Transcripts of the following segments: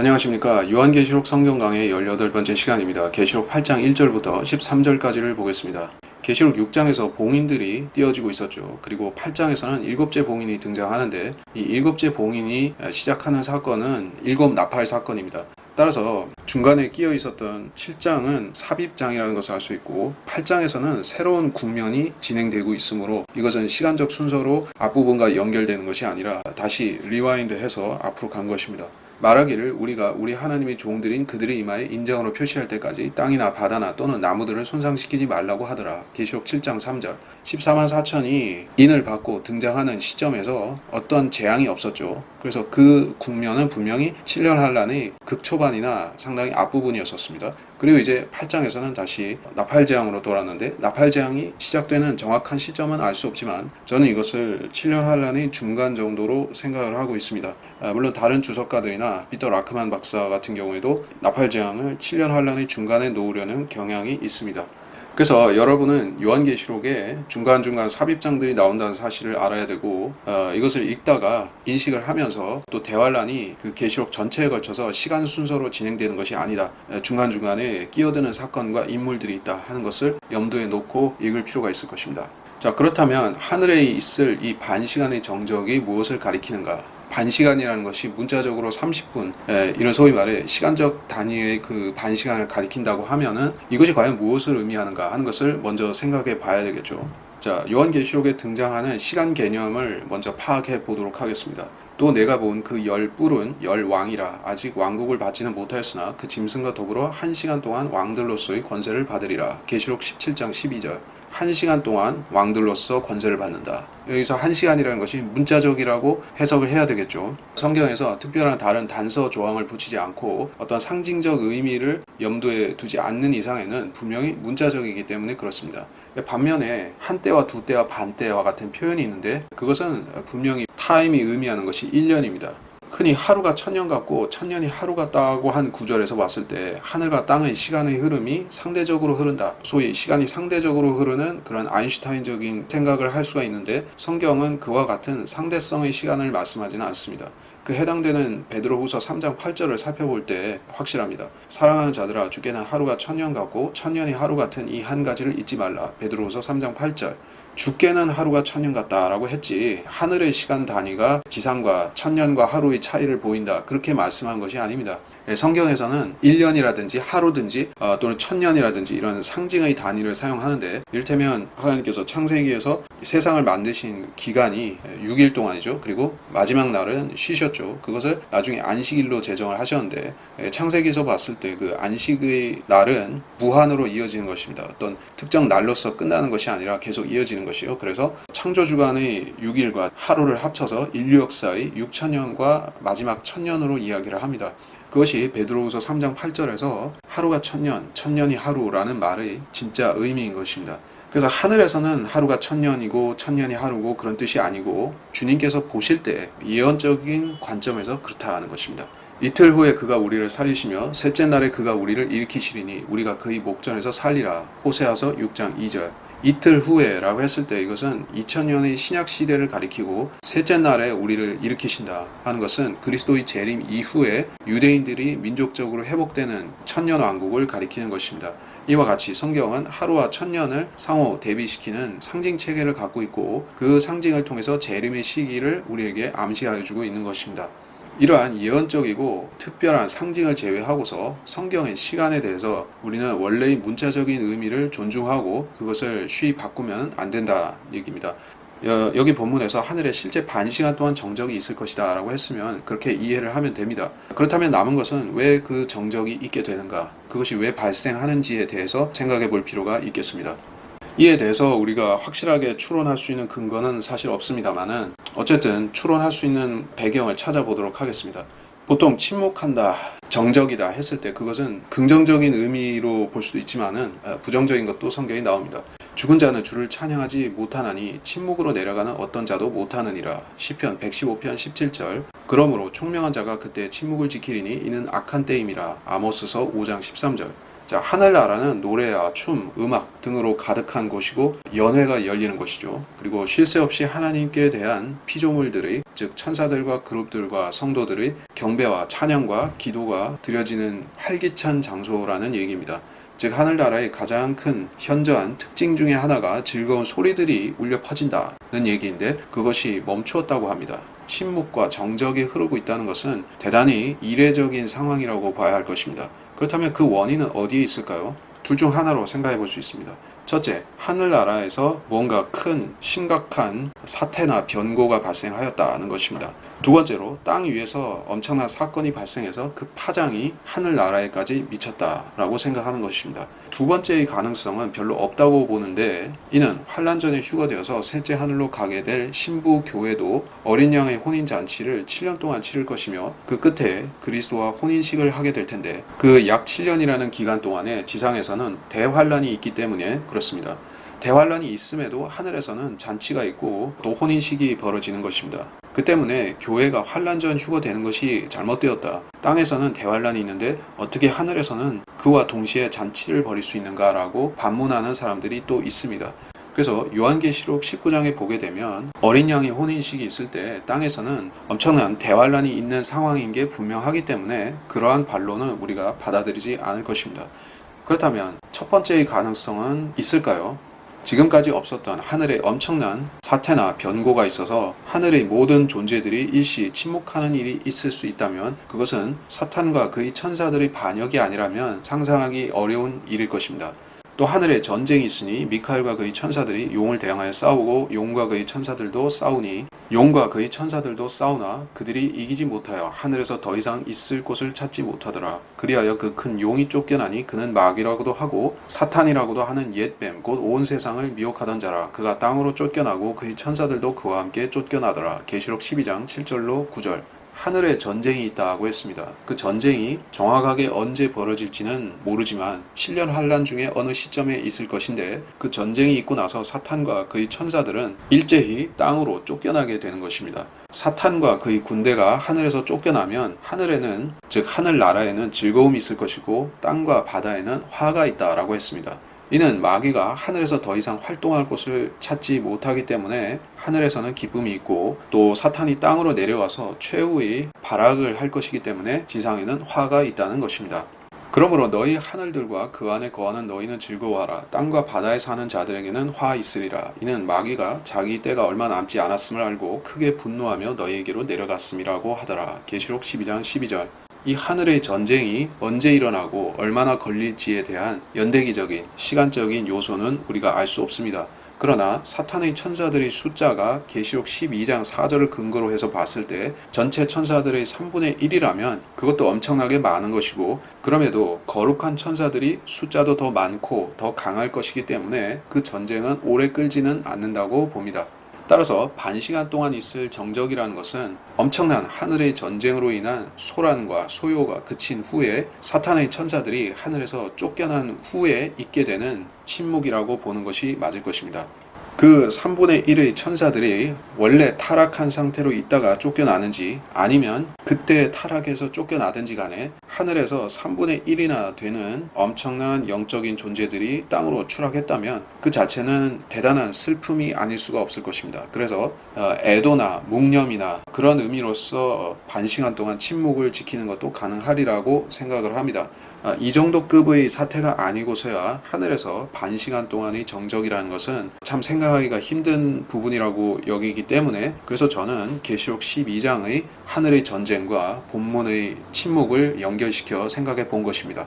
안녕하십니까. 요한계시록 성경 강의 18번째 시간입니다. 계시록 8장 1절부터 13절까지를 보겠습니다. 계시록 6장에서 봉인들이 띄어지고 있었죠. 그리고 8장에서는 7째 봉인이 등장하는데 이 7째 봉인이 시작하는 사건은 7 나팔 사건입니다. 따라서 중간에 끼어 있었던 7장은 삽입장이라는 것을 알 수 있고 8장에서는 새로운 국면이 진행되고 있으므로 이것은 시간적 순서로 앞부분과 연결되는 것이 아니라 다시 리와인드해서 앞으로 간 것입니다. 말하기를 우리가 우리 하나님의 종들인 그들의 이마에 인정으로 표시할 때까지 땅이나 바다나 또는 나무들을 손상시키지 말라고 하더라. 계시록 7장 3절. 14만 4천이 인을 받고 등장하는 시점에서 어떤 재앙이 없었죠. 그래서 그 국면은 분명히 7년 환란의 극초반이나 상당히 앞부분이었습니다. 그리고 이제 8장에서는 다시 나팔재앙으로 돌아왔는데 나팔재앙이 시작되는 정확한 시점은 알 수 없지만 저는 이것을 7년 환란의 중간 정도로 생각을 하고 있습니다. 물론 다른 주석가들이나 피터 라크만 박사 같은 경우에도 나팔재앙을 7년 환란의 중간에 놓으려는 경향이 있습니다. 그래서 여러분은 요한계시록에 중간중간 삽입장들이 나온다는 사실을 알아야 되고 이것을 읽다가 인식을 하면서 또 대환란이 그 계시록 전체에 걸쳐서 시간 순서로 진행되는 것이 아니다. 중간중간에 끼어드는 사건과 인물들이 있다 하는 것을 염두에 놓고 읽을 필요가 있을 것입니다. 자, 그렇다면 하늘에 있을 이 반시간의 정적이 무엇을 가리키는가? 반시간이라는 것이 문자적으로 30분, 이런 소위 말해 시간적 단위의 그 반시간을 가리킨다고 하면은 이것이 과연 무엇을 의미하는가 하는 것을 먼저 생각해 봐야 되겠죠. 자, 요한계시록에 등장하는 시간 개념을 먼저 파악해 보도록 하겠습니다. 또 내가 본 그 10뿔은 10왕이라 아직 왕국을 받지는 못하였으나 그 짐승과 더불어 1시간 동안 왕들로서의 권세를 받으리라. 계시록 17장 12절. 1시간 동안 왕들로서 권세를 받는다. 여기서 1시간이라는 것이 문자적이라고 해석을 해야 되겠죠. 성경에서 특별한 다른 단서 조항을 붙이지 않고 어떤 상징적 의미를 염두에 두지 않는 이상에는 분명히 문자적이기 때문에 그렇습니다. 반면에 한때와 두때와 반때와 같은 표현이 있는데 그것은 분명히 타임이 의미하는 것이 1년입니다. 흔히 하루가 1000년 같고 1000년이 하루 같다고 한 구절에서 봤을 때 하늘과 땅의 시간의 흐름이 상대적으로 흐른다. 소위 시간이 상대적으로 흐르는 그런 아인슈타인적인 생각을 할 수가 있는데 성경은 그와 같은 상대성의 시간을 말씀하지는 않습니다. 그 해당되는 베드로후서 3장 8절을 살펴볼 때 확실합니다. 사랑하는 자들아 주께는 하루가 1000년 같고 1000년이 하루 같은 이 한 가지를 잊지 말라. 베드로후서 3장 8절. 주께는 하루가 1000년 같다라고 했지 하늘의 시간 단위가 지상과 1000년과 하루의 차이를 보인다 그렇게 말씀한 것이 아닙니다. 성경에서는 1년이라든지 하루든지 또는 1000년이라든지 이런 상징의 단위를 사용하는데 이를테면 하나님께서 창세기에서 세상을 만드신 기간이 6일 동안이죠. 그리고 마지막 날은 쉬셨죠. 그것을 나중에 안식일로 제정을 하셨는데 창세기에서 봤을 때 그 안식의 날은 무한으로 이어지는 것입니다. 어떤 특정 날로서 끝나는 것이 아니라 계속 이어지는 것이요. 그래서 창조주간의 6일과 하루를 합쳐서 인류 역사의 6000년과 마지막 1000년으로 이야기를 합니다. 그것이 베드로후서 3장 8절에서 하루가 1000년, 1000년이 하루라는 말의 진짜 의미인 것입니다. 그래서 하늘에서는 하루가 1000년이고 1000년이 하루고 그런 뜻이 아니고 주님께서 보실 때 예언적인 관점에서 그렇다는 것입니다. 이틀 후에 그가 우리를 살리시며 셋째 날에 그가 우리를 일으키시리니 우리가 그의 목전에서 살리라. 호세아서 6장 2절. 이틀 후에 라고 했을 때 이것은 2000년의 신약 시대를 가리키고 셋째 날에 우리를 일으키신다 하는 것은 그리스도의 재림 이후에 유대인들이 민족적으로 회복되는 천년 왕국을 가리키는 것입니다. 이와 같이 성경은 하루와 1000년을 상호 대비시키는 상징 체계를 갖고 있고 그 상징을 통해서 재림의 시기를 우리에게 암시하여 주고 있는 것입니다. 이러한 예언적이고 특별한 상징을 제외하고서 성경의 시간에 대해서 우리는 원래의 문자적인 의미를 존중하고 그것을 쉬이 바꾸면 안 된다 얘기입니다. 여기 본문에서 하늘에 실제 반시간 동안 정적이 있을 것이다 라고 했으면 그렇게 이해를 하면 됩니다. 그렇다면 남은 것은 왜 그 정적이 있게 되는가, 그것이 왜 발생하는지에 대해서 생각해 볼 필요가 있겠습니다. 이에 대해서 우리가 확실하게 추론할 수 있는 근거는 사실 없습니다만은 어쨌든 추론할 수 있는 배경을 찾아보도록 하겠습니다. 보통 침묵한다, 정적이다 했을 때 그것은 긍정적인 의미로 볼 수도 있지만은 부정적인 것도 성경에 나옵니다. 죽은 자는 주를 찬양하지 못하나니 침묵으로 내려가는 어떤 자도 못하느니라. 시편 115편 17절. 그러므로 총명한 자가 그때 침묵을 지키리니 이는 악한 때임이라. 아모스서 5장 13절. 자, 하늘나라는 노래와 춤, 음악 등으로 가득한 곳이고 연회가 열리는 곳이죠. 그리고 쉴 새 없이 하나님께 대한 피조물들의, 즉 천사들과 그룹들과 성도들의 경배와 찬양과 기도가 드려지는 활기찬 장소라는 얘기입니다. 즉 하늘나라의 가장 큰 현저한 특징 중에 하나가 즐거운 소리들이 울려 퍼진다는 얘기인데, 그것이 멈추었다고 합니다. 침묵과 정적이 흐르고 있다는 것은 대단히 이례적인 상황이라고 봐야 할 것입니다. 그렇다면 그 원인은 어디에 있을까요? 둘 중 하나로 생각해 볼 수 있습니다. 첫째, 하늘나라에서 뭔가 큰 심각한 사태나 변고가 발생하였다는 것입니다. 두 번째로, 땅 위에서 엄청난 사건이 발생해서 그 파장이 하늘나라에까지 미쳤다라고 생각하는 것입니다. 두 번째의 가능성은 별로 없다고 보는데, 이는 환란 전에 휴거되어서 셋째 하늘로 가게 될 신부 교회도 어린 양의 혼인잔치를 7년 동안 치를 것이며, 그 끝에 그리스도와 혼인식을 하게 될 텐데, 그 약 7년이라는 기간 동안에 지상에서는 대환란이 있기 때문에 그렇습니다. 대환란이 있음에도 하늘에서는 잔치가 있고 또 혼인식이 벌어지는 것입니다. 그 때문에 교회가 환란 전 휴거되는 것이 잘못되었다. 땅에서는 대환란이 있는데 어떻게 하늘에서는 그와 동시에 잔치를 벌일 수 있는가라고 반문하는 사람들이 또 있습니다. 그래서 요한계시록 19장에 보게 되면 어린 양의 혼인식이 있을 때 땅에서는 엄청난 대환란이 있는 상황인 게 분명하기 때문에 그러한 반론은 우리가 받아들이지 않을 것입니다. 그렇다면 첫 번째의 가능성은 있을까요? 지금까지 없었던 하늘에 엄청난 사태나 변고가 있어서 하늘의 모든 존재들이 일시 침묵하는 일이 있을 수 있다면, 그것은 사탄과 그의 천사들의 반역이 아니라면 상상하기 어려운 일일 것입니다. 또 하늘에 전쟁이 있으니 미카엘과 그의 천사들이 용을 대항하여 싸우고 용과 그의 천사들도 싸우니 용과 그의 천사들도 싸우나 그들이 이기지 못하여 하늘에서 더 이상 있을 곳을 찾지 못하더라. 그리하여 그 큰 용이 쫓겨나니 그는 마귀라고도 하고 사탄이라고도 하는 옛뱀 곧 온 세상을 미혹하던 자라. 그가 땅으로 쫓겨나고 그의 천사들도 그와 함께 쫓겨나더라. 계시록 12장 7절로 9절. 하늘에 전쟁이 있다고 했습니다. 그 전쟁이 정확하게 언제 벌어질지는 모르지만 7년 환란 중에 어느 시점에 있을 것인데, 그 전쟁이 있고 나서 사탄과 그의 천사들은 일제히 땅으로 쫓겨나게 되는 것입니다. 사탄과 그의 군대가 하늘에서 쫓겨나면 하늘에는, 즉 하늘나라에는 즐거움이 있을 것이고 땅과 바다에는 화가 있다라고 했습니다. 이는 마귀가 하늘에서 더 이상 활동할 곳을 찾지 못하기 때문에 하늘에서는 기쁨이 있고, 또 사탄이 땅으로 내려와서 최후의 발악을 할 것이기 때문에 지상에는 화가 있다는 것입니다. 그러므로 너희 하늘들과 그 안에 거하는 너희는 즐거워하라. 땅과 바다에 사는 자들에게는 화 있으리라. 이는 마귀가 자기 때가 얼마 남지 않았음을 알고 크게 분노하며 너희에게로 내려갔음이라고 하더라. 계시록 12장 12절. 이 하늘의 전쟁이 언제 일어나고 얼마나 걸릴지에 대한 연대기적인 시간적인 요소는 우리가 알 수 없습니다. 그러나 사탄의 천사들의 숫자가 계시록 12장 4절을 근거로 해서 봤을 때 전체 천사들의 3분의 1이라면 그것도 엄청나게 많은 것이고, 그럼에도 거룩한 천사들이 숫자도 더 많고 더 강할 것이기 때문에 그 전쟁은 오래 끌지는 않는다고 봅니다. 따라서 반시간 동안 있을 정적이라는 것은 엄청난 하늘의 전쟁으로 인한 소란과 소요가 그친 후에 사탄의 천사들이 하늘에서 쫓겨난 후에 있게 되는 침묵이라고 보는 것이 맞을 것입니다. 그 3분의 1의 천사들이 원래 타락한 상태로 있다가 쫓겨나는지 아니면 그때 타락해서 쫓겨나든지 간에 하늘에서 3분의 1이나 되는 엄청난 영적인 존재들이 땅으로 추락했다면 그 자체는 대단한 슬픔이 아닐 수가 없을 것입니다. 그래서 애도나 묵념이나 그런 의미로서 반시간 동안 침묵을 지키는 것도 가능하리라고 생각을 합니다. 이 정도 급의 사태가 아니고서야 하늘에서 반시간 동안의 정적이라는 것은 참 생각하기가 힘든 부분이라고 여기기 때문에, 그래서 저는 계시록 12장의 하늘의 전쟁과 본문의 침묵을 연결시켜 생각해 본 것입니다.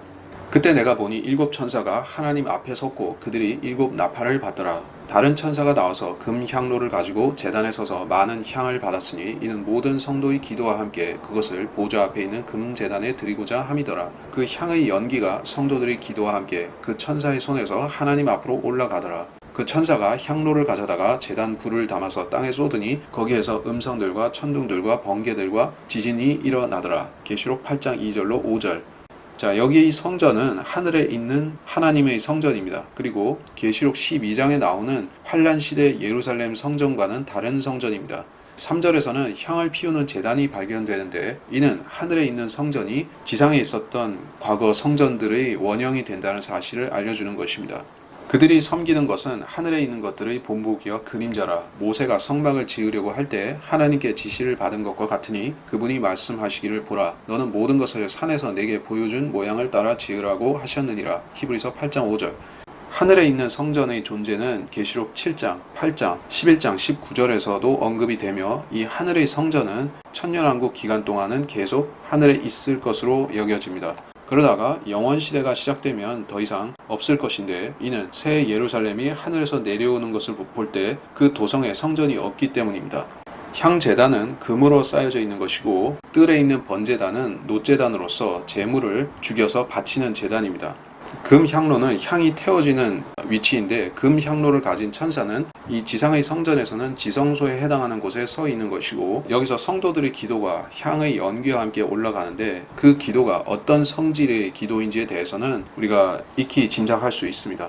그때 내가 보니 7 천사가 하나님 앞에 섰고 그들이 7 나팔을 받더라. 다른 천사가 나와서 금 향로를 가지고 제단에 서서 많은 향을 받았으니 이는 모든 성도의 기도와 함께 그것을 보좌 앞에 있는 금 제단에 드리고자 함이더라. 그 향의 연기가 성도들의 기도와 함께 그 천사의 손에서 하나님 앞으로 올라가더라. 그 천사가 향로를 가져다가 제단 불을 담아서 땅에 쏟으니 거기에서 음성들과 천둥들과 번개들과 지진이 일어나더라. 계시록 8장 2절로 5절. 자, 여기 이 성전은 하늘에 있는 하나님의 성전입니다. 그리고 계시록 12장에 나오는 환란 시대 예루살렘 성전과는 다른 성전입니다. 3절에서는 향을 피우는 제단이 발견되는데 이는 하늘에 있는 성전이 지상에 있었던 과거 성전들의 원형이 된다는 사실을 알려주는 것입니다. 그들이 섬기는 것은 하늘에 있는 것들의 본보기와 그림자라. 모세가 성막을 지으려고 할 때 하나님께 지시를 받은 것과 같으니 그분이 말씀하시기를 보라 너는 모든 것을 산에서 내게 보여준 모양을 따라 지으라고 하셨느니라. 히브리서 8장 5절. 하늘에 있는 성전의 존재는 계시록 7장, 8장, 11장, 19절에서도 언급이 되며 이 하늘의 성전은 천년왕국 기간 동안은 계속 하늘에 있을 것으로 여겨집니다. 그러다가 영원시대가 시작되면 더 이상 없을 것인데 이는 새 예루살렘이 하늘에서 내려오는 것을 볼 때 그 도성에 성전이 없기 때문입니다. 향제단은 금으로 쌓여져 있는 것이고 뜰에 있는 번제단은 놋제단으로서 제물을 죽여서 바치는 제단입니다. 금향로는 향이 태워지는 위치인데 금향로를 가진 천사는 이 지상의 성전에서는 지성소에 해당하는 곳에 서 있는 것이고 여기서 성도들의 기도가 향의 연기와 함께 올라가는데 그 기도가 어떤 성질의 기도인지에 대해서는 우리가 익히 짐작할 수 있습니다.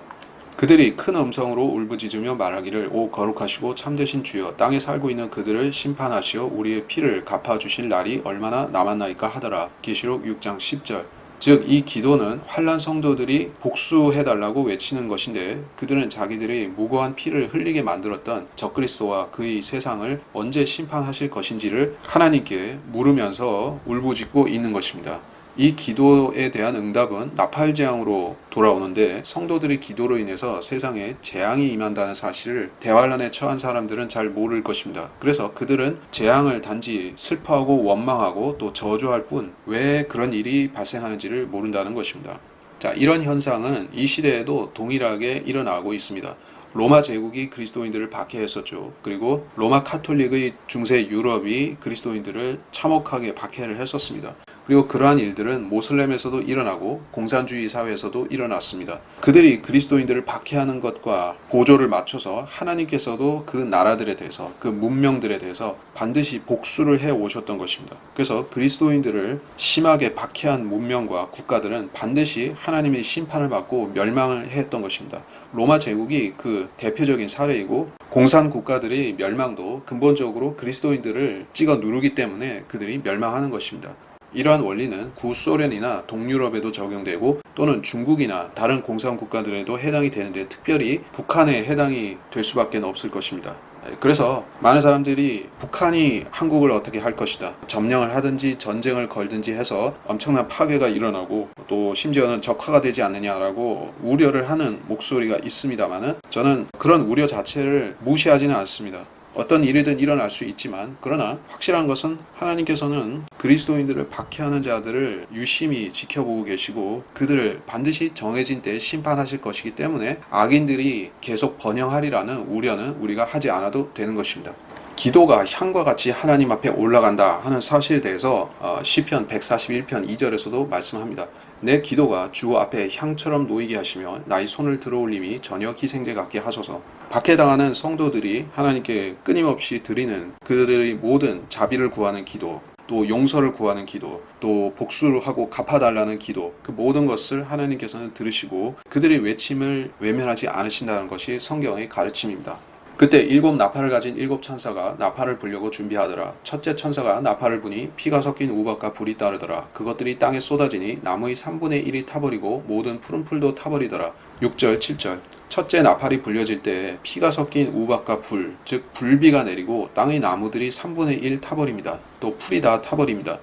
그들이 큰 음성으로 울부짖으며 말하기를 오 거룩하시고 참되신 주여 땅에 살고 있는 그들을 심판하시어 우리의 피를 갚아주실 날이 얼마나 남았나이까 하더라. 계시록 6장 10절. 즉 이 기도는 환난 성도들이 복수해달라고 외치는 것인데 그들은 자기들이 무고한 피를 흘리게 만들었던 적그리스도와 그의 세상을 언제 심판하실 것인지를 하나님께 물으면서 울부짖고 있는 것입니다. 이 기도에 대한 응답은 나팔 재앙으로 돌아오는데 성도들의 기도로 인해서 세상에 재앙이 임한다는 사실을 대환란에 처한 사람들은 잘 모를 것입니다. 그래서 그들은 재앙을 단지 슬퍼하고 원망하고 또 저주할 뿐 왜 그런 일이 발생하는지를 모른다는 것입니다. 자, 이런 현상은 이 시대에도 동일하게 일어나고 있습니다. 로마 제국이 그리스도인들을 박해했었죠. 그리고 로마 카톨릭의 중세 유럽이 그리스도인들을 참혹하게 박해를 했었습니다. 그리고 그러한 일들은 모슬렘에서도 일어나고 공산주의 사회에서도 일어났습니다. 그들이 그리스도인들을 박해하는 것과 보조를 맞춰서 하나님께서도 그 나라들에 대해서 그 문명들에 대해서 반드시 복수를 해 오셨던 것입니다. 그래서 그리스도인들을 심하게 박해한 문명과 국가들은 반드시 하나님의 심판을 받고 멸망을 했던 것입니다. 로마 제국이 그 대표적인 사례이고 공산 국가들의 멸망도 근본적으로 그리스도인들을 찍어 누르기 때문에 그들이 멸망하는 것입니다. 이러한 원리는 구소련이나 동유럽에도 적용되고 또는 중국이나 다른 공산 국가들에도 해당이 되는데 특별히 북한에 해당이 될 수밖에 없을 것입니다. 그래서 많은 사람들이 북한이 한국을 어떻게 할 것이다, 점령을 하든지 전쟁을 걸든지 해서 엄청난 파괴가 일어나고 또 심지어는 적화가 되지 않느냐라고 우려를 하는 목소리가 있습니다만은 저는 그런 우려 자체를 무시하지는 않습니다. 어떤 일이든 일어날 수 있지만 그러나 확실한 것은 하나님께서는 그리스도인들을 박해하는 자들을 유심히 지켜보고 계시고 그들을 반드시 정해진 때에 심판하실 것이기 때문에 악인들이 계속 번영하리라는 우려는 우리가 하지 않아도 되는 것입니다. 기도가 향과 같이 하나님 앞에 올라간다 하는 사실에 대해서 시편 141편 2절에서도 말씀합니다. 내 기도가 주 앞에 향처럼 놓이게 하시며 나의 손을 들어올림이 저녁 희생제 같게 하소서. 박해당하는 성도들이 하나님께 끊임없이 드리는 그들의 모든 자비를 구하는 기도, 또 용서를 구하는 기도, 또 복수를 하고 갚아달라는 기도, 그 모든 것을 하나님께서는 들으시고 그들의 외침을 외면하지 않으신다는 것이 성경의 가르침입니다. 그때 7 나팔을 가진 7 천사가 나팔을 불려고 준비하더라. 첫째 천사가 나팔을 부니 피가 섞인 우박과 불이 따르더라. 그것들이 땅에 쏟아지니 나무의 3분의 1이 타버리고 모든 푸른 풀도 타버리더라. 6절 7절. 첫째 나팔이 불려질 때 피가 섞인 우박과 불, 즉 불비가 내리고 땅의 나무들이 3분의 1 타버립니다. 또 풀이 다 타버립니다.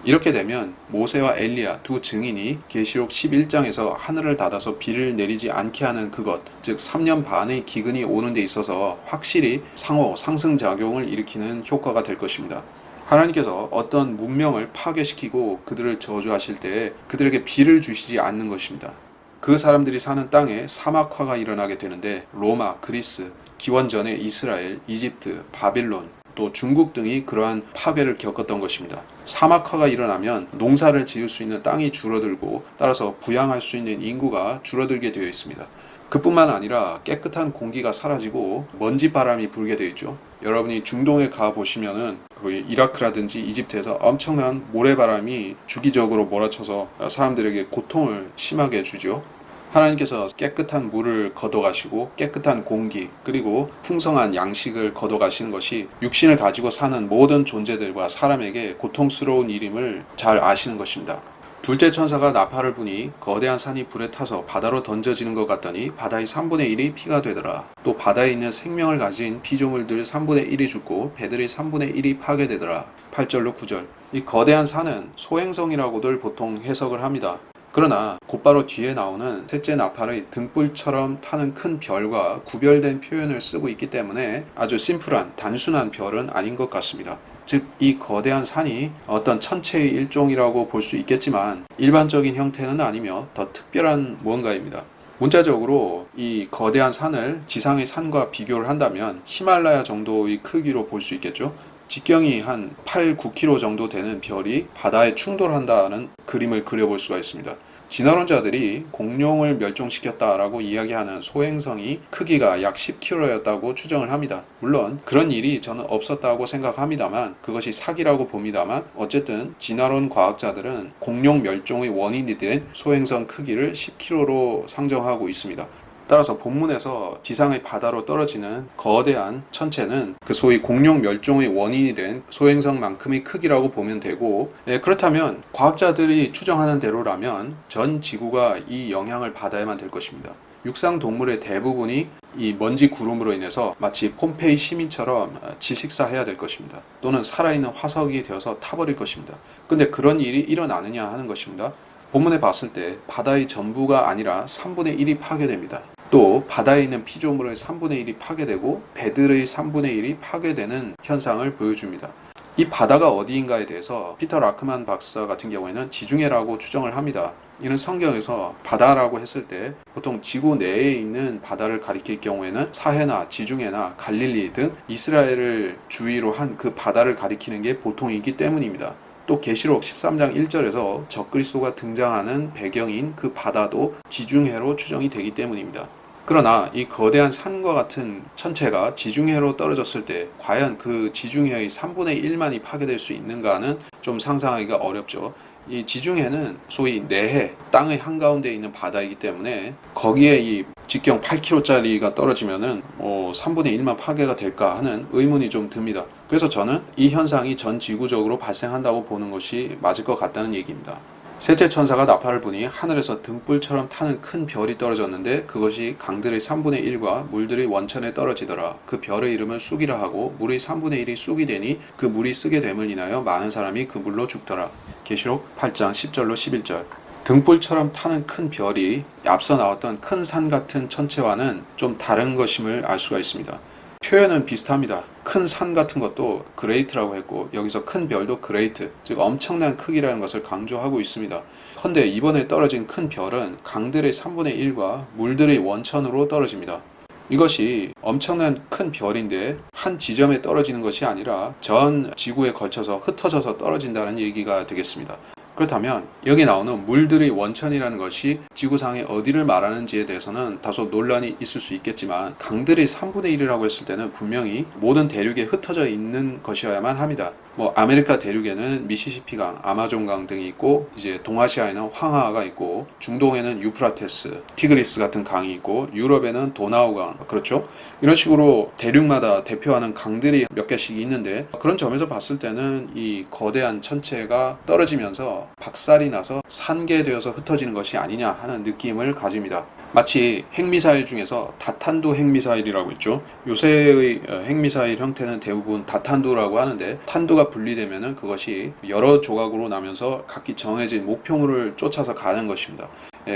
이렇게 되면 모세와 엘리야 두 증인이 계시록 11장에서 하늘을 닫아서 비를 내리지 않게 하는 그것, 즉 3년 반의 기근이 오는 데 있어서 확실히 상승작용을 일으키는 효과가 될 것입니다. 하나님께서 어떤 문명을 파괴시키고 그들을 저주하실 때 그들에게 비를 주시지 않는 것입니다. 그 사람들이 사는 땅에 사막화가 일어나게 되는데 로마, 그리스, 기원전의 이스라엘, 이집트, 바빌론, 또 중국 등이 그러한 파괴를 겪었던 것입니다. 사막화가 일어나면 농사를 지을 수 있는 땅이 줄어들고 따라서 부양할 수 있는 인구가 줄어들게 되어 있습니다. 그뿐만 아니라 깨끗한 공기가 사라지고 먼지 바람이 불게 되어 있죠. 여러분이 중동에 가보시면은 거기 이라크라든지 이집트에서 엄청난 모래바람이 주기적으로 몰아쳐서 사람들에게 고통을 심하게 주죠. 하나님께서 깨끗한 물을 걷어가시고 깨끗한 공기 그리고 풍성한 양식을 걷어가시는 것이 육신을 가지고 사는 모든 존재들과 사람에게 고통스러운 일임을 잘 아시는 것입니다. 둘째 천사가 나팔을 부니 거대한 산이 불에 타서 바다로 던져지는 것 같더니 바다의 3분의 1이 피가 되더라. 또 바다에 있는 생명을 가진 피조물들 3분의 1이 죽고 배들의 3분의 1이 파괴되더라. 8절로 9절. 이 거대한 산은 소행성이라고들 보통 해석을 합니다. 그러나 곧바로 뒤에 나오는 셋째 나팔의 등불처럼 타는 큰 별과 구별된 표현을 쓰고 있기 때문에 아주 심플한 단순한 별은 아닌 것 같습니다. 즉, 이 거대한 산이 어떤 천체의 일종이라고 볼 수 있겠지만 일반적인 형태는 아니며 더 특별한 무언가입니다. 문자적으로 이 거대한 산을 지상의 산과 비교를 한다면 히말라야 정도의 크기로 볼 수 있겠죠. 직경이 한 8, 9km 정도 되는 별이 바다에 충돌한다는 그림을 그려볼 수가 있습니다. 진화론자들이 공룡을 멸종시켰다라고 이야기하는 소행성이 크기가 약 10km였다고 추정을 합니다. 물론 그런 일이 저는 없었다고 생각합니다만 그것이 사기라고 봅니다만 어쨌든 진화론 과학자들은 공룡 멸종의 원인이 된 소행성 크기를 10km로 상정하고 있습니다. 따라서 본문에서 지상의 바다로 떨어지는 거대한 천체는 그 소위 공룡 멸종의 원인이 된 소행성만큼의 크기라고 보면 되고, 그렇다면 과학자들이 추정하는 대로라면 전 지구가 이 영향을 받아야만 될 것입니다. 육상 동물의 대부분이 이 먼지 구름으로 인해서 마치 폼페이 시민처럼 질식사해야 될 것입니다. 또는 살아있는 화석이 되어서 타버릴 것입니다. 근데 그런 일이 일어나느냐 하는 것입니다. 본문에 봤을 때 바다의 전부가 아니라 3분의 1이 파괴됩니다. 또 바다에 있는 피조물의 3분의 1이 파괴되고 배들의 3분의 1이 파괴되는 현상을 보여줍니다. 이 바다가 어디인가에 대해서 피터 라크만 박사 같은 경우에는 지중해라고 추정을 합니다. 이는 성경에서 바다라고 했을 때 보통 지구 내에 있는 바다를 가리킬 경우에는 사해나 지중해나 갈릴리 등 이스라엘을 주위로 한 그 바다를 가리키는 게 보통이기 때문입니다. 또 계시록 13장 1절에서 적그리스도가 등장하는 배경인 그 바다도 지중해로 추정이 되기 때문입니다. 그러나 이 거대한 산과 같은 천체가 지중해로 떨어졌을 때 과연 그 지중해의 3분의 1만이 파괴될 수 있는가는 좀 상상하기가 어렵죠. 이 지중해는 소위 내해, 땅의 한가운데 있는 바다이기 때문에 거기에 이 직경 8km짜리가 떨어지면은 3분의 1만 파괴가 될까 하는 의문이 좀 듭니다. 그래서 저는 이 현상이 전 지구적으로 발생한다고 보는 것이 맞을 것 같다는 얘기입니다. 셋째 천사가 나팔을 부니 하늘에서 등불처럼 타는 큰 별이 떨어졌는데 그것이 강들의 3분의 1과 물들의 원천에 떨어지더라. 그 별의 이름은 쑥이라 하고 물의 3분의 1이 쑥이 되니 그 물이 쓰게 됨을 인하여 많은 사람이 그 물로 죽더라. 계시록 8장 10절로 11절. 등불처럼 타는 큰 별이 앞서 나왔던 큰 산 같은 천체와는 좀 다른 것임을 알 수가 있습니다. 표현은 비슷합니다. 큰 산 같은 것도 그레이트라고 했고 여기서 큰 별도 그레이트, 즉 엄청난 크기라는 것을 강조하고 있습니다. 그런데 이번에 떨어진 큰 별은 강들의 3분의 1과 물들의 원천으로 떨어집니다. 이것이 엄청난 큰 별인데 한 지점에 떨어지는 것이 아니라 전 지구에 걸쳐서 흩어져서 떨어진다는 얘기가 되겠습니다. 그렇다면 여기 나오는 물들의 원천이라는 것이 지구상의 어디를 말하는지에 대해서는 다소 논란이 있을 수 있겠지만 강들의 3분의 1이라고 했을 때는 분명히 모든 대륙에 흩어져 있는 것이어야만 합니다. 아메리카 대륙에는 미시시피강, 아마존강 등이 있고 이제 동아시아에는 황하가 있고 중동에는 유프라테스, 티그리스 같은 강이 있고 유럽에는 도나우강, 그렇죠? 이런 식으로 대륙마다 대표하는 강들이 몇 개씩 있는데 그런 점에서 봤을 때는 이 거대한 천체가 떨어지면서 박살이 나서 산계되어서 흩어지는 것이 아니냐 하는 느낌을 가집니다. 마치 핵미사일 중에서 다탄두 핵미사일이라고 있죠. 요새의 핵미사일 형태는 대부분 다탄두라고 하는데 탄두가 분리되면 그것이 여러 조각으로 나면서 각기 정해진 목표물을 쫓아서 가는 것입니다.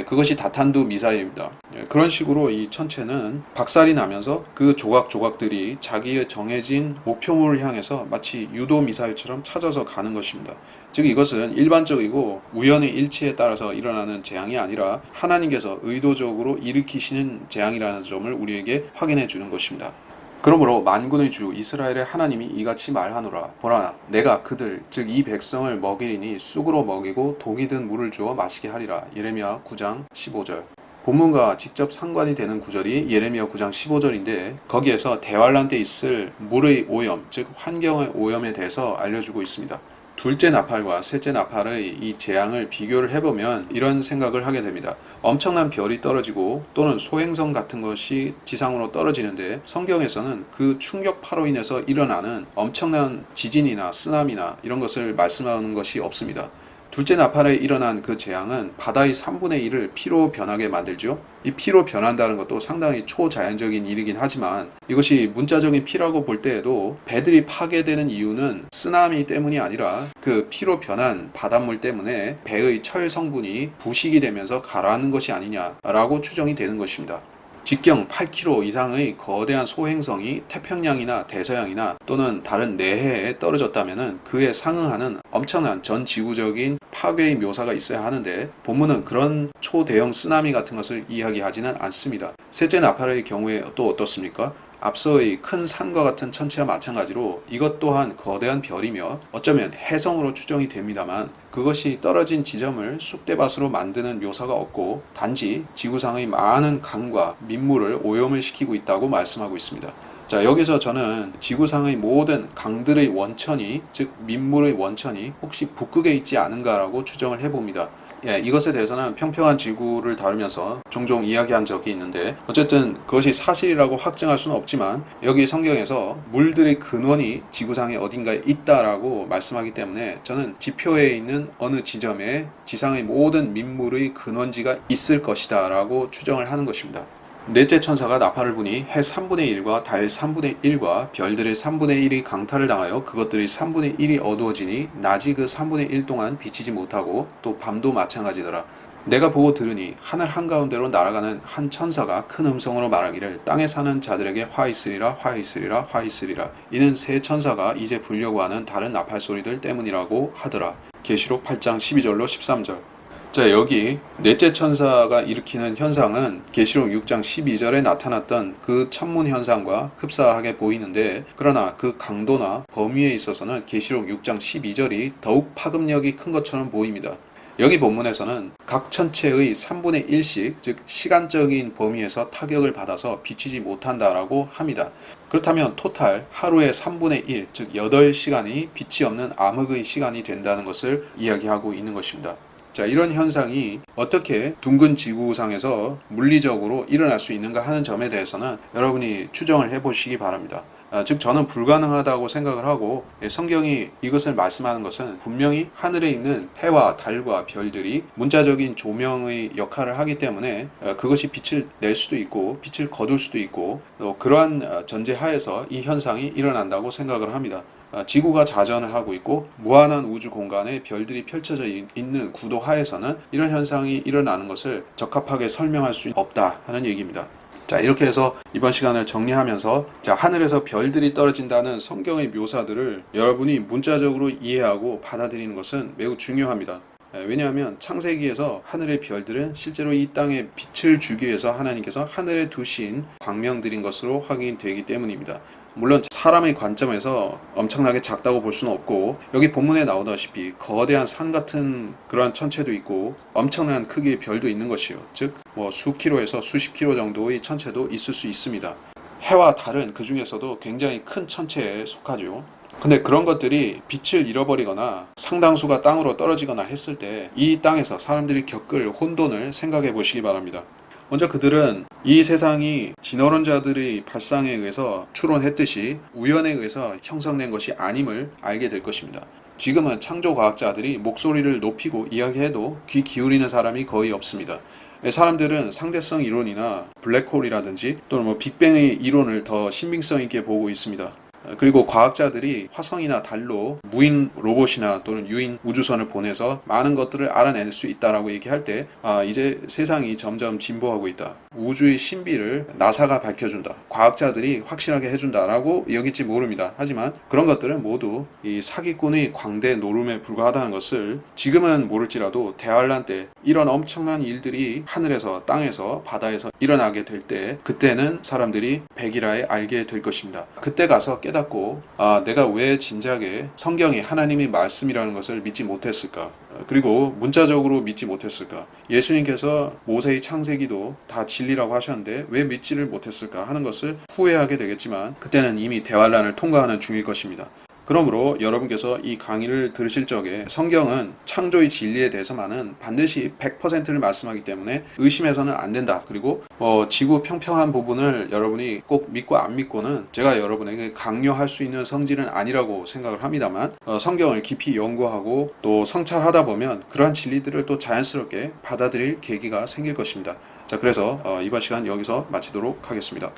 그것이 다탄두 미사일입니다. 그런 식으로 이 천체는 박살이 나면서 그 조각들이 자기의 정해진 목표물을 향해서 마치 유도 미사일처럼 찾아서 가는 것입니다. 즉 이것은 일반적이고 우연의 일치에 따라서 일어나는 재앙이 아니라 하나님께서 의도적으로 일으키시는 재앙이라는 점을 우리에게 확인해 주는 것입니다. 그러므로 만군의 주 이스라엘의 하나님이 이같이 말하노라. 보라, 내가 그들 즉 이 백성을 먹이리니 쑥으로 먹이고 독이 든 물을 주어 마시게 하리라. 예레미야 9장 15절. 본문과 직접 상관이 되는 구절이 예레미야 9장 15절인데 거기에서 대환란 때 있을 물의 오염, 즉 환경의 오염에 대해서 알려주고 있습니다. 둘째 나팔과 셋째 나팔의 이 재앙을 비교를 해보면 이런 생각을 하게 됩니다. 엄청난 별이 떨어지고 또는 소행성 같은 것이 지상으로 떨어지는데 성경에서는 그 충격파로 인해서 일어나는 엄청난 지진이나 쓰나미나 이런 것을 말씀하는 것이 없습니다. 둘째 나팔에 일어난 그 재앙은 바다의 3분의 1을 피로 변하게 만들죠. 이 피로 변한다는 것도 상당히 초자연적인 일이긴 하지만 이것이 문자적인 피라고 볼 때에도 배들이 파괴되는 이유는 쓰나미 때문이 아니라 그 피로 변한 바닷물 때문에 배의 철 성분이 부식이 되면서 가라앉는 것이 아니냐라고 추정이 되는 것입니다. 직경 8km 이상의 거대한 소행성이 태평양이나 대서양이나 또는 다른 내해에 떨어졌다면 그에 상응하는 엄청난 전 지구적인 파괴의 묘사가 있어야 하는데 본문은 그런 초대형 쓰나미 같은 것을 이야기하지는 않습니다. 셋째 나팔의 경우에 또 어떻습니까? 앞서의 큰 산과 같은 천체와 마찬가지로 이것 또한 거대한 별이며 어쩌면 해성으로 추정이 됩니다만 그것이 떨어진 지점을 쑥대밭으로 만드는 묘사가 없고 단지 지구상의 많은 강과 민물을 오염을 시키고 있다고 말씀하고 있습니다. 자, 여기서 저는 지구상의 모든 강들의 원천이, 즉 민물의 원천이 혹시 북극에 있지 않은가라고 추정을 해봅니다. 이것에 대해서는 평평한 지구를 다루면서 종종 이야기한 적이 있는데 어쨌든 그것이 사실이라고 확증할 수는 없지만 여기 성경에서 물들의 근원이 지구상의 어딘가에 있다라고 말씀하기 때문에 저는 지표에 있는 어느 지점에 지상의 모든 민물의 근원지가 있을 것이다 라고 추정을 하는 것입니다. 넷째 천사가 나팔을 부니 해 3분의 1과 달 3분의 1과 별들의 3분의 1이 강탈을 당하여 그것들의 3분의 1이 어두워지니 낮이 그 3분의 1 동안 비치지 못하고 또 밤도 마찬가지더라. 내가 보고 들으니 하늘 한가운데로 날아가는 한 천사가 큰 음성으로 말하기를 땅에 사는 자들에게 화 있으리라 화 있으리라 화 있으리라. 이는 새 천사가 이제 불려고 하는 다른 나팔 소리들 때문이라고 하더라. 계시록 8장 12절로 13절. 자, 여기 넷째 천사가 일으키는 현상은 계시록 6장 12절에 나타났던 그 천문 현상과 흡사하게 보이는데 그러나 그 강도나 범위에 있어서는 계시록 6장 12절이 더욱 파급력이 큰 것처럼 보입니다. 여기 본문에서는 각 천체의 3분의 1씩 즉 시간적인 범위에서 타격을 받아서 비치지 못한다라고 합니다. 그렇다면 토탈 하루의 3분의 1, 즉 8시간이 빛이 없는 암흑의 시간이 된다는 것을 이야기하고 있는 것입니다. 자, 이런 현상이 어떻게 둥근 지구상에서 물리적으로 일어날 수 있는가 하는 점에 대해서는 여러분이 추정을 해보시기 바랍니다. 즉 저는 불가능하다고 생각을 하고 성경이 이것을 말씀하는 것은 분명히 하늘에 있는 해와 달과 별들이 문자적인 조명의 역할을 하기 때문에 그것이 빛을 낼 수도 있고 빛을 거둘 수도 있고 또 그러한 전제하에서 이 현상이 일어난다고 생각을 합니다. 지구가 자전을 하고 있고 무한한 우주 공간에 별들이 펼쳐져 있는 구도 하에서는 이런 현상이 일어나는 것을 적합하게 설명할 수 없다 하는 얘기입니다. 자, 이렇게 해서 이번 시간을 정리하면서 하늘에서 별들이 떨어진다는 성경의 묘사들을 여러분이 문자적으로 이해하고 받아들이는 것은 매우 중요합니다. 왜냐하면 창세기에서 하늘의 별들은 실제로 이 땅에 빛을 주기 위해서 하나님께서 하늘에 두신 광명들인 것으로 확인되기 때문입니다. 물론 사람의 관점에서 엄청나게 작다고 볼 수는 없고 여기 본문에 나오다시피 거대한 산 같은 그러한 천체도 있고 엄청난 크기의 별도 있는 것이요. 즉 수킬로에서 수십 킬로 정도의 천체도 있을 수 있습니다. 해와 달은 그 중에서도 굉장히 큰 천체에 속하죠. 근데 그런 것들이 빛을 잃어버리거나 상당수가 땅으로 떨어지거나 했을 때 이 땅에서 사람들이 겪을 혼돈을 생각해 보시기 바랍니다. 먼저 그들은 이 세상이 진화론자들의 발상에 의해서 추론했듯이 우연에 의해서 형성된 것이 아님을 알게 될 것입니다. 지금은 창조과학자들이 목소리를 높이고 이야기해도 귀 기울이는 사람이 거의 없습니다. 사람들은 상대성 이론이나 블랙홀이라든지 또는 빅뱅의 이론을 더 신빙성 있게 보고 있습니다. 그리고 과학자들이 화성이나 달로 무인 로봇이나 또는 유인 우주선을 보내서 많은 것들을 알아낼 수 있다라고 얘기할 때 이제 세상이 점점 진보하고 있다. 우주의 신비를 나사가 밝혀준다. 과학자들이 확실하게 해준다라고 여길지 모릅니다. 하지만 그런 것들은 모두 이 사기꾼의 광대 노름에 불과하다는 것을 지금은 모를지라도 대환란 때 이런 엄청난 일들이 하늘에서 땅에서 바다에서 일어나게 될 때 그때는 사람들이 백일하에 알게 될 것입니다. 그때 가서 깨닫고 내가 왜 진작에 성경이 하나님의 말씀이라는 것을 믿지 못했을까? 그리고 문자적으로 믿지 못했을까? 예수님께서 모세의 창세기도 다 진리라고 하셨는데 왜 믿지를 못했을까 하는 것을 후회하게 되겠지만 그때는 이미 대환란을 통과하는 중일 것입니다. 그러므로 여러분께서 이 강의를 들으실 적에 성경은 창조의 진리에 대해서만은 반드시 100%를 말씀하기 때문에 의심해서는 안 된다. 그리고 지구 평평한 부분을 여러분이 꼭 믿고 안 믿고는 제가 여러분에게 강요할 수 있는 성질은 아니라고 생각을 합니다만, 성경을 깊이 연구하고 또 성찰하다 보면 그러한 진리들을 또 자연스럽게 받아들일 계기가 생길 것입니다. 자, 그래서 이번 시간 여기서 마치도록 하겠습니다.